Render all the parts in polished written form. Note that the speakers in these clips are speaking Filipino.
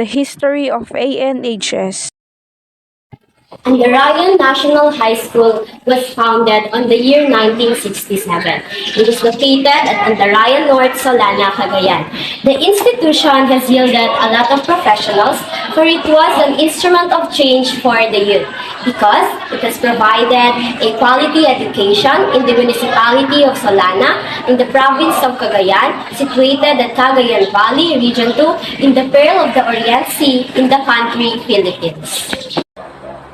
the history of ANHS. Andarayan National High School was founded on the year 1967. It is located at Andarayan North, Solana, Cagayan. The institution has yielded a lot of professionals, for it was an instrument of change for the youth because it has provided a quality education in the municipality of Solana in the province of Cagayan, situated at Cagayan Valley, Region 2, in the Pearl of the Orient Sea in the country Philippines.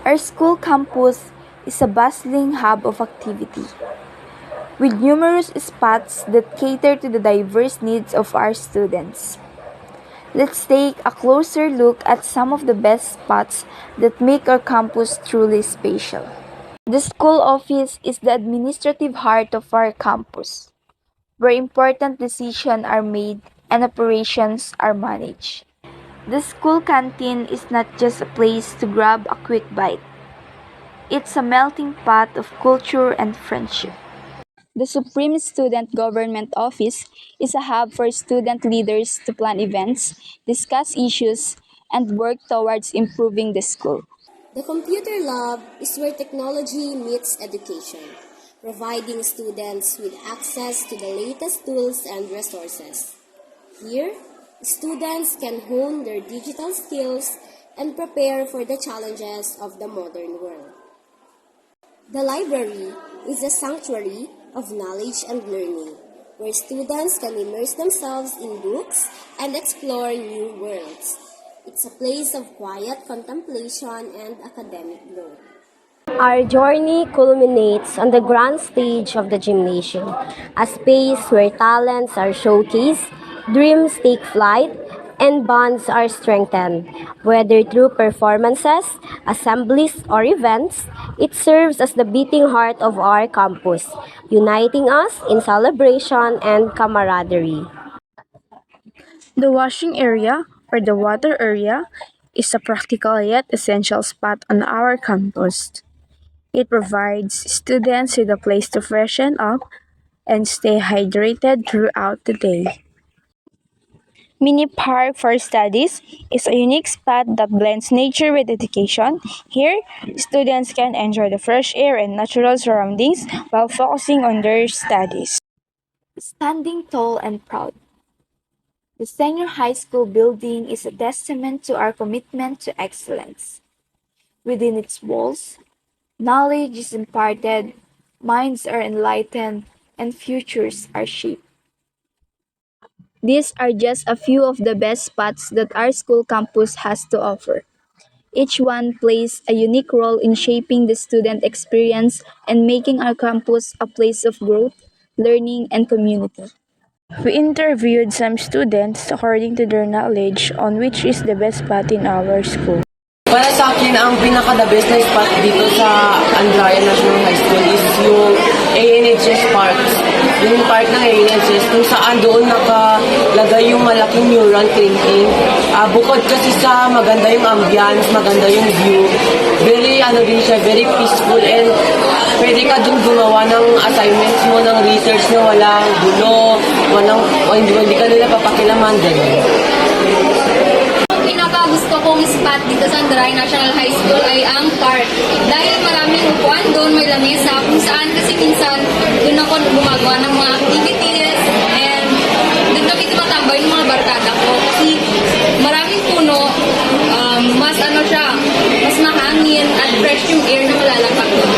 Our school campus is a bustling hub of activity, with numerous spots that cater to the diverse needs of our students. Let's take a closer look at some of the best spots that make our campus truly special. The school office is the administrative heart of our campus, where important decisions are made and operations are managed. The school canteen is not just a place to grab a quick bite. It's a melting pot of culture and friendship. The Supreme Student Government Office is a hub for student leaders to plan events, discuss issues, and work towards improving the school. The computer lab is where technology meets education, providing students with access to the latest tools and resources. Here, students can hone their digital skills and prepare for the challenges of the modern world. The library is a sanctuary of knowledge and learning, where students can immerse themselves in books and explore new worlds. It's a place of quiet contemplation and academic growth. Our journey culminates on the grand stage of the gymnasium, a space where talents are showcased, dreams take flight, and bonds are strengthened. Whether through performances, assemblies, or events, it serves as the beating heart of our campus, uniting us in celebration and camaraderie. The washing area, or the water area, is a practical yet essential spot on our campus. It provides students with a place to freshen up and stay hydrated throughout the day. Mini Park for Studies is a unique spot that blends nature with education. Here, students can enjoy the fresh air and natural surroundings while focusing on their studies. Standing tall and proud. The senior high school building is a testament to our commitment to excellence. Within its walls, knowledge is imparted, minds are enlightened, and futures are shaped. These are just a few of the best spots that our school campus has to offer. Each one plays a unique role in shaping the student experience and making our campus a place of growth, learning, and community. We interviewed some students according to their knowledge on which is the best spot in our school. Para sa akin, ang pinaka-the best na spot dito sa Andarayan National High School is yung ANHS Park. Yung park ng ANHS, kung saan doon nakalagay yung malaking mural painting. Bukod kasi sa maganda yung ambience, maganda yung view, very peaceful, and pwede ka doon gumawa ng assignments mo, ng research na walang gulo, hindi ka nila papakilaman, gano'n. Gusto kong spot dito sa Andarayan National High School ay ang park. Dahil maraming upuan doon, may lamesa, kung saan kasi minsan doon ako gumagawa ng mga activities and doon kami tumatambay ng mga barkada ko. Kasi maraming puno, mas mahangin at fresh yung air na malalapag doon.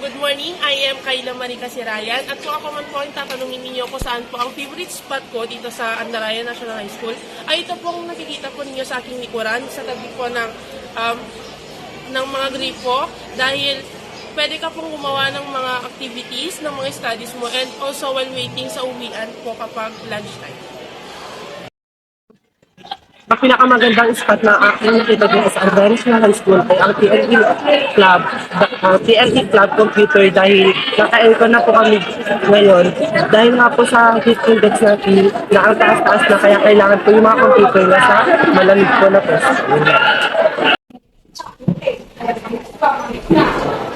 Good morning, I am Kayla Marica Sirayan at kung ako man po ang tatanungin ninyo kung saan po ang favorite spot ko dito sa Andarayan National High School ay ito pong nakikita po ninyo sa aking likuran sa tabi po ng mga gripo dahil pwede ka pong gumawa ng mga activities, ng mga studies mo and also while waiting sa uwian po kapag lunchtime. Ang pinakamagandang spot na aking nakita dito sa Andarayan National High School ay ang TLE Club Computer dahil naka-aircon na po kami ngayon. Dahil nga po sa heat index natin na ang taas-taas na kaya kailangan po yung mga computer na sa malamig po na po.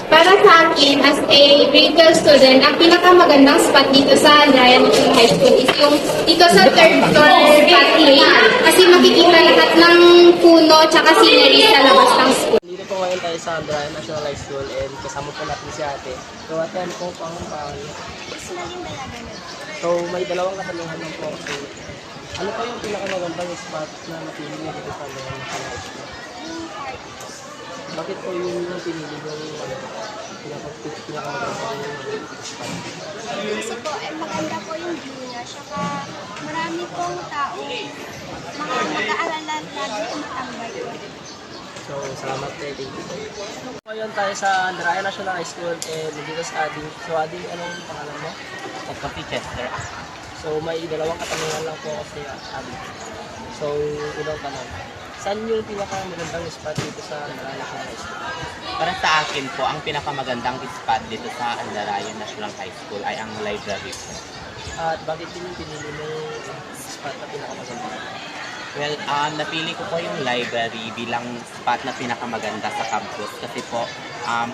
Pero Para sa akin, as a grade 12 student, ang pinakamagandang spot dito sa Andrayan National High School is yung dito sa third floor pathway. Kasi makikita lahat ng puno tsaka scenery sa labas ng school. Dito po ngayon tayo sa Andrayan National High School and kasama po natin si ate. So, attend po po ang pangalan. So, may dalawang katanungan lang po. So, ano po yung pinakamagandang spot na napili niyo dito sa Andrayan National High School? Bakit po yung pinili yung pinakamagandang spot? Kasi po, maganda po yung view niya. Saka marami pong tao, mga mag-aalala lagi tumatambay po. So, salamat tayo. Thank you. Ngayon tayo sa Andrayan National High School and dito sa Ading. So, Ading, anong pangalan mo? Coffee Chester. So, may dalawang katanungan lang po kasi Ading. So, unang tanong. Saan yung pinakamagandang spot dito sa Andrayan National High School? Para sa akin po, ang pinakamagandang spot dito sa Andarayan National High School ay ang library po. At bakit din yung pinili mo yung spot na pinakamaganda? Well, napili ko po yung library bilang spot na pinakamaganda sa campus kasi po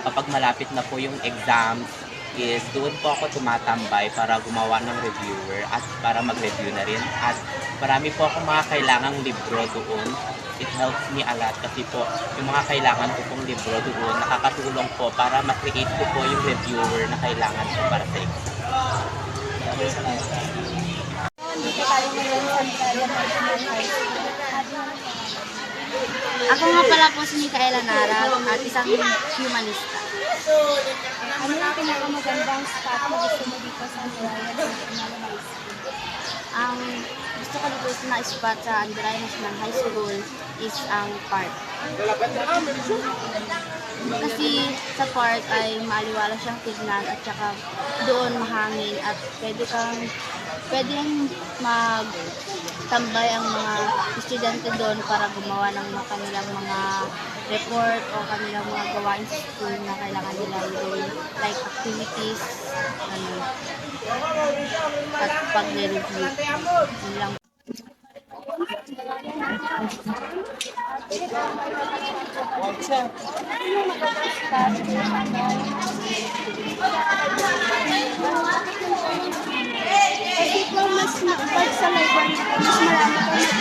kapag malapit na po yung exams is doon po ako tumatambay para gumawa ng reviewer at para mag-review na rin. At marami po akong mga kailangang libro doon. It helps me a lot kasi po yung mga kailangan ko pong libro doon nakakatulong po para ma-create ko po yung reviewer na kailangan ko para sa exam. Dito tayo ngayon sa Andrayan National High School. Ako nga pala po si Micaela Nara at isang humanista. Ano yung pinakamagandang spot na gusto mo dito sa Andrayan National High School? Ang gusto ko dito na spot sa Andrayan National High School is ang park. Kasi sa park ay maliwala siyang tignan at saka doon mahangin at pwedeng magtambay ang mga estudyante doon para gumawa ng mga kanilang mga report o kanilang mga gawain sa school na kailangan nila gawin like activities at pag-review. Yun lang. Kasi po mas pag sa library po, mas marami po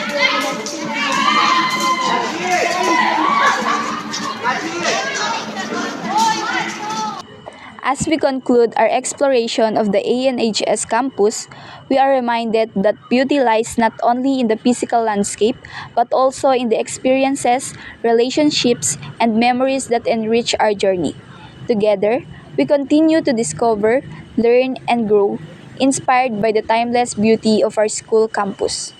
As we conclude our exploration of the ANHS campus, we are reminded that beauty lies not only in the physical landscape, but also in the experiences, relationships, and memories that enrich our journey. Together, we continue to discover, learn, and grow, inspired by the timeless beauty of our school campus.